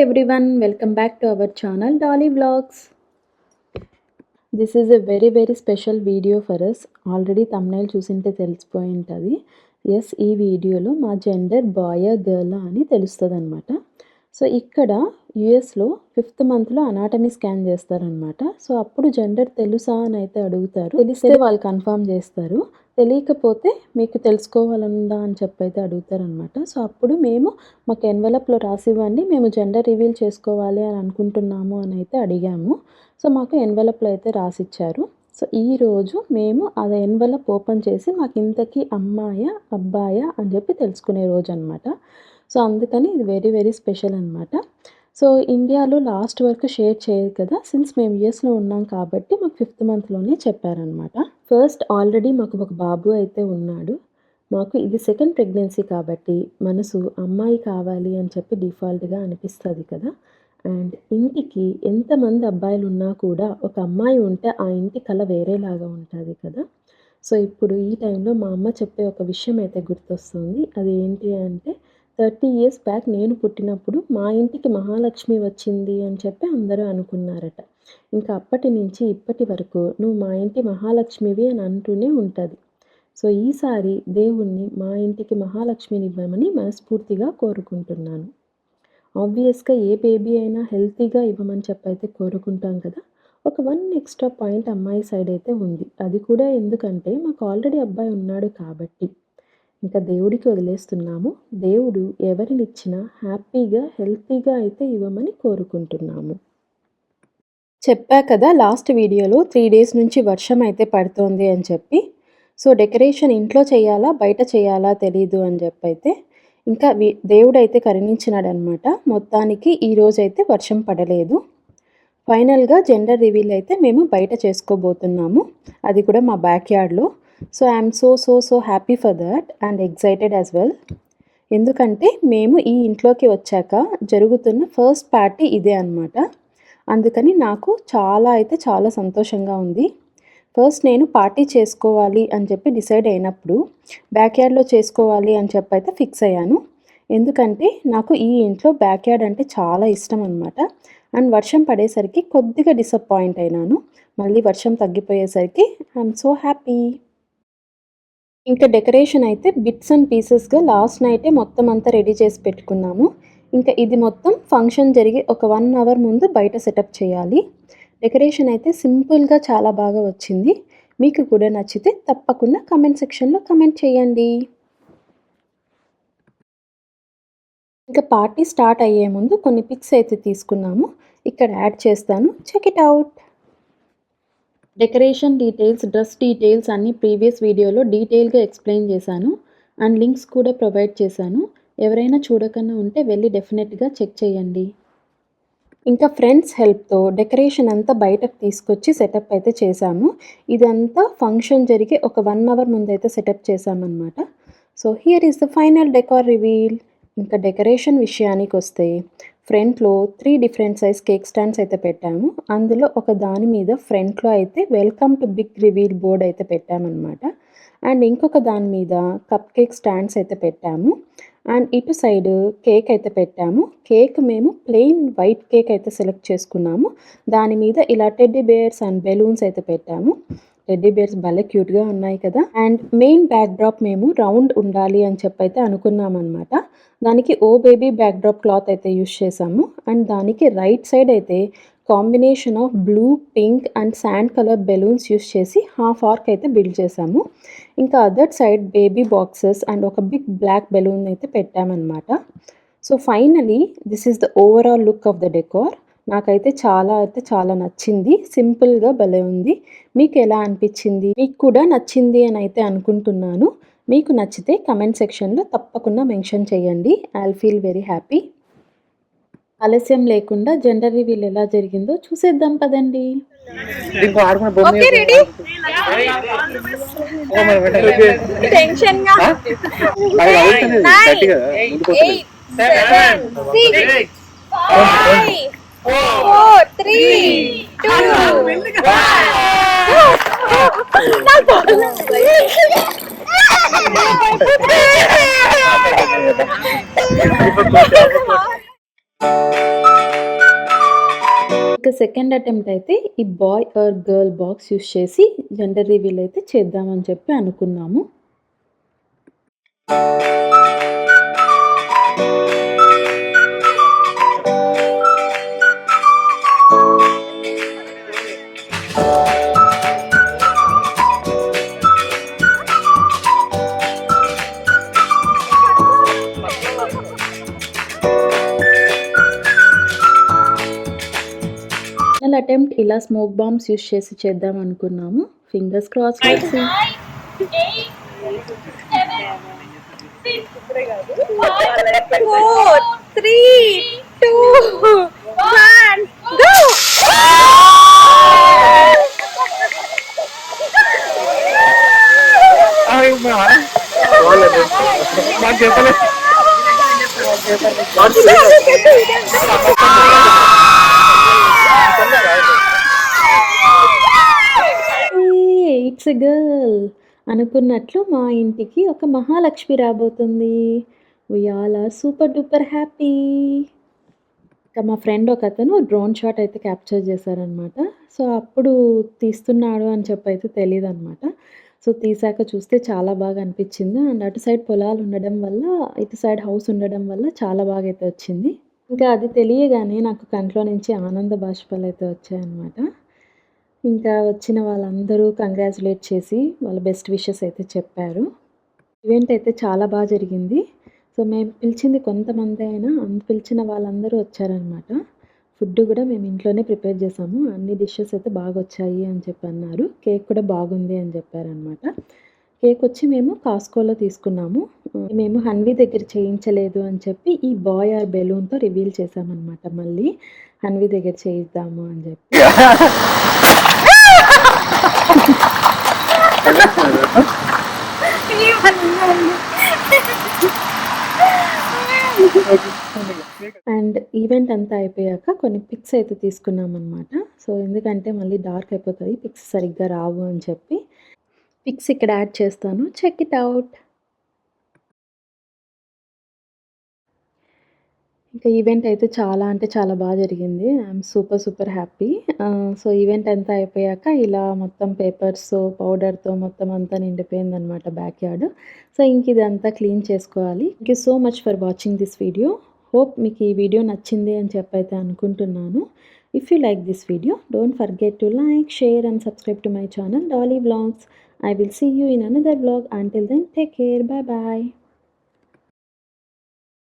everyone, welcome back to our channel Dolly Vlogs. This is a very special video for us. Already thumbnail చూసింటే తెలిసిపోయి ఉంటది. yes ఈ వీడియోలో మా gender boy girl అని తెలుస్తదన్నమాట. So ఇక్కడ US లో 5th month లో anatomy scan చేస్తారన్నమాట. So అప్పుడు జెండర్ తెలుసా అని అయితే అడుగుతారు. తెలిస్తే వాళ్ళు కన్ఫర్మ్ చేస్తారు. తెలియకపోతే మీకు తెలుసుకోవాలందా అని చెప్పైతే అడుగుతారనమాట. సో అప్పుడు మేము మాకు ఎన్వలప్లో రాసివ్వండి, మేము జెండర్ రివీల్ చేసుకోవాలి అని అనుకుంటున్నాము అని అయితే అడిగాము. సో మాకు ఎన్వలప్లో అయితే రాసిచ్చారు. సో ఈరోజు మేము అది ఎన్వలప్ ఓపెన్ చేసి మాకు ఇంతకీ అమ్మాయా అబ్బాయా అని చెప్పి తెలుసుకునే రోజు అనమాట. సో అందుకని ఇది వెరీ స్పెషల్ అనమాట. సో ఇండియాలో లాస్ట్ వరకు షేర్ చేయదు కదా, సిన్స్ మేము యూఎస్లో ఉన్నాం కాబట్టి మాకు 5th మంత్లోనే చెప్పారనమాట. ఫస్ట్ ఆల్రెడీ మాకు ఒక బాబు అయితే ఉన్నాడు. మాకు ఇది 2nd ప్రెగ్నెన్సీ కాబట్టి మనసు అమ్మాయి కావాలి అని చెప్పి డిఫాల్ట్గా అనిపిస్తుంది కదా. అండ్ ఇంటికి ఎంతమంది అబ్బాయిలు ఉన్నా కూడా ఒక అమ్మాయి ఉంటే ఆ ఇంటి కళ వేరేలాగా ఉంటుంది కదా. సో ఇప్పుడు ఈ టైంలో మా అమ్మ చెప్పే ఒక విషయం అయితే గుర్తొస్తుంది. అది ఏంటి అంటే 30 years బ్యాక్ నేను పుట్టినప్పుడు మా ఇంటికి మహాలక్ష్మి వచ్చింది అని చెప్పి అందరూ అనుకున్నారట. ఇంకా అప్పటి నుంచి ఇప్పటి వరకు నువ్వు మా ఇంటి మహాలక్ష్మివి అని అంటూనే ఉంటుంది. సో ఈసారి దేవుణ్ణి మా ఇంటికి మహాలక్ష్మిని ఇవ్వమని మనస్ఫూర్తిగా కోరుకుంటున్నాను. ఆబ్వియస్గా ఏ బేబీ అయినా హెల్తీగా ఇవ్వమని చెప్పైతే కోరుకుంటాం కదా. ఒక 1 ఎక్స్ట్రా పాయింట్ అమ్మాయి సైడ్ అయితే ఉంది. అది కూడా ఎందుకంటే మాకు ఆల్రెడీ అబ్బాయి ఉన్నాడు కాబట్టి. ఇంకా దేవుడికి వదిలేస్తున్నాము. దేవుడు ఎవరినిచ్చినా హ్యాపీగా హెల్తీగా అయితే ఇవ్వమని కోరుకుంటున్నాము. చెప్పా కదా లాస్ట్ వీడియోలో 3 days నుంచి వర్షం అయితే పడుతోంది అని చెప్పి. సో డెకరేషన్ ఇంట్లో చేయాలా బయట చేయాలా తెలీదు అని చెప్పైతే ఇంకా దేవుడైతే కరుణించినాడనమాట. మొత్తానికి ఈరోజైతే వర్షం పడలేదు. ఫైనల్గా జెండర్ రివీల్ అయితే మేము బయట చేసుకోబోతున్నాము, అది కూడా మా బ్యాక్ యార్డ్లో. So I'm so happy for that and excited as well. ఎందుకంటే మేము ఈ ఇంట్లోకి వచ్చాక జరుగుతున్న ఫస్ట్ పార్టీ ఇదే అనమాట. అందుకని నాకు చాలా సంతోషంగా ఉంది. ఫస్ట్ నేను పార్టీ చేసుకోవాలి అని చెప్పి డిసైడ్ అయినప్పుడు బ్యాక్ యార్డ్లో చేసుకోవాలి అని చెప్పి అయితే ఫిక్స్ అయ్యాను. ఎందుకంటే నాకు ఈ ఇంట్లో బ్యాక్ యార్డ్ అంటే చాలా ఇష్టం అనమాట. అండ్ వర్షం పడేసరికి కొద్దిగా డిసప్పాయింట్ అయినాను. మళ్ళీ వర్షం తగ్గిపోయేసరికి ఐఎమ్ సో హ్యాపీ. ఇంకా డెకరేషన్ అయితే బిట్స్ అండ్ పీసెస్గా లాస్ట్ నైటే మొత్తం అంతా రెడీ చేసి పెట్టుకున్నాము. ఇంకా ఇది మొత్తం ఫంక్షన్ జరిగి ఒక 1 hour ముందు బయట సెటప్ చేయాలి. డెకరేషన్ అయితే సింపుల్గా చాలా బాగా వచ్చింది. మీకు కూడా నచ్చితే తప్పకుండా కమెంట్ సెక్షన్లో కమెంట్ చేయండి. ఇంకా పార్టీ స్టార్ట్ అయ్యే ముందు కొన్ని పిక్స్ అయితే తీసుకున్నాము, ఇక్కడ యాడ్ చేస్తాను, check it out. Decoration details, dress details అన్నీ ప్రీవియస్ వీడియోలో డీటెయిల్గా ఎక్స్ప్లెయిన్ చేశాను అండ్ లింక్స్ కూడా ప్రొవైడ్ చేశాను. ఎవరైనా చూడకన్నా ఉంటే వెళ్ళి డెఫినెట్గా చెక్ చేయండి. ఇంకా ఫ్రెండ్స్ హెల్ప్తో డెకరేషన్ అంతా బయటకు తీసుకొచ్చి సెటప్ అయితే చేశాము. ఇదంతా ఫంక్షన్ జరిగి ఒక 1 hour ముందైతే సెటప్ చేశామన్నమాట. So here is the final decor reveal. ఇంకా డెకరేషన్ విషయానికి వస్తే ఫ్రంట్లో 3 different సైజ్ కేక్ స్టాండ్స్ అయితే పెట్టాము. అందులో ఒక దాని మీద ఫ్రంట్లో అయితే welcome to big reveal board అయితే పెట్టామన్నమాట. అండ్ ఇంకొక దాని మీద కప్ కేక్ స్టాండ్స్ అయితే పెట్టాము. అండ్ ఇటు సైడ్ కేక్ అయితే పెట్టాము. కేక్ మేము ప్లెయిన్ వైట్ కేక్ అయితే సెలెక్ట్ చేసుకున్నాము. దాని మీద ఇలా టెడ్డీ బేర్స్ అండ్ బెలూన్స్ అయితే పెట్టాము. టెడ్డీ బేర్స్ భలే క్యూట్గా ఉన్నాయి కదా. అండ్ మెయిన్ బ్యాక్ డ్రాప్ మేము రౌండ్ ఉండాలి అని చెప్పైతే అనుకున్నాం అనమాట. దానికి ఓ బేబీ బ్యాక్ డ్రాప్ క్లాత్ అయితే యూస్ చేసాము. అండ్ దానికి రైట్ సైడ్ అయితే combination of blue, pink and sand colour balloons use చేసి హాఫ్ ఆర్క్ అయితే బిల్డ్ చేసాము. ఇంకా other side baby boxes and ఒక బిగ్ బ్లాక్ బెలూన్ అయితే పెట్టామన్నమాట. So finally this is the overall look of the decor. నాకైతే చాలా నచ్చింది. సింపుల్గా భలే ఉంది. మీకు ఎలా అనిపించింది? మీకు కూడా నచ్చింది అని అయితే అనుకుంటున్నాను. మీకు నచ్చితే కమెంట్ సెక్షన్లో తప్పకుండా మెన్షన్ చేయండి. I will feel very happy. ఆలస్యం లేకుండా జెండర్ రివీల్ ఎలా జరిగిందో చూసేద్దాం పదండి. సెకండ్ అటెంప్ట్ అయితే ఈ boy or girl box use చేసి జెండర్ రివీల్ అయితే చేద్దామని చెప్పి అనుకున్నాము. ఫైనల్ అటెంప్ట్ ఇలా స్మోక్ బాంబ్స్ యూస్ చేసి చేద్దాం అనుకున్నాము. Fingers cross. 9, 8, 7, 6, 5, 4, 3, 2, 1, go! It's a girl అనుకున్నట్లు మా ఇంటికి ఒక మహాలక్ష్మి రాబోతుంది. We all are super duper happy. ఇంకా మా ఫ్రెండ్ ఒకతను డ్రోన్ షాట్ అయితే క్యాప్చర్ చేశారనమాట. సో అప్పుడు తీస్తున్నాడు అని చెప్పి అయితే తెలీదనమాట. సో తీసాక చూస్తే చాలా బాగా అనిపించింది. అండ్ అటు సైడ్ పొలాలు ఉండడం వల్ల, ఇటు సైడ్ హౌస్ ఉండడం వల్ల చాలా బాగా అయితే వచ్చింది. ఇంకా అది తెలియగానే నాకు కంట్లో నుంచి ఆనంద బాష్పాలు అయితే వచ్చాయన్నమాట. ఇంకా వచ్చిన వాళ్ళందరూ కంగ్రాచ్యులేట్ చేసి వాళ్ళ బెస్ట్ విషెస్ అయితే చెప్పారు. ఈవెంట్ అయితే చాలా బాగా జరిగింది. సో మేము పిలిచింది కొంతమంది అయినా పిలిచిన వాళ్ళందరూ వచ్చారనమాట. ఫుడ్ కూడా మేము ఇంట్లోనే ప్రిపేర్ చేసాము. అన్ని డిషెస్ అయితే బాగా వచ్చాయి అని చెప్పి అన్నారు. కేక్ కూడా బాగుంది అని చెప్పారనమాట. కేక్ వచ్చి మేము కాస్కోలో తీసుకున్నాము. మేము హన్వీ దగ్గర చేయించలేదు అని చెప్పి ఈ బాయ్ ఆర్ బెలూన్తో రివీల్ చేసామన్నమాట. మళ్ళీ హన్వీ దగ్గర చేయిద్దాము అని చెప్పి. అండ్ ఈవెంట్ అంతా అయిపోయాక కొన్ని పిక్స్ అయితే తీసుకున్నాం అనమాట. సో ఎందుకంటే మళ్ళీ డార్క్ అయిపోతుంది, పిక్స్ సరిగ్గా రావు అని చెప్పి పిక్స్ ఇక్కడ యాడ్ చేస్తాను. Check it out. ఇంకా ఈవెంట్ అయితే చాలా అంటే చాలా బాగా జరిగింది. I'm super happy. So event అంతా అయిపోయాక ఇలా మొత్తం పేపర్స్‌తో, పౌడర్‌తో మొత్తం అంతా నిండిపోయిందనమాట బ్యాక్ యార్డ్. సో ఇంక ఇదంతా క్లీన్ చేసుకోవాలి. Thank you so much for watching this video. Hope మీకు ఈ వీడియో నచ్చింది అని చెప్పైతే అనుకుంటున్నాను. If you like this video, don't forget to like, share and subscribe to my channel Dolly vlogs. I will see you in another vlog. Until then, take care. Bye bye.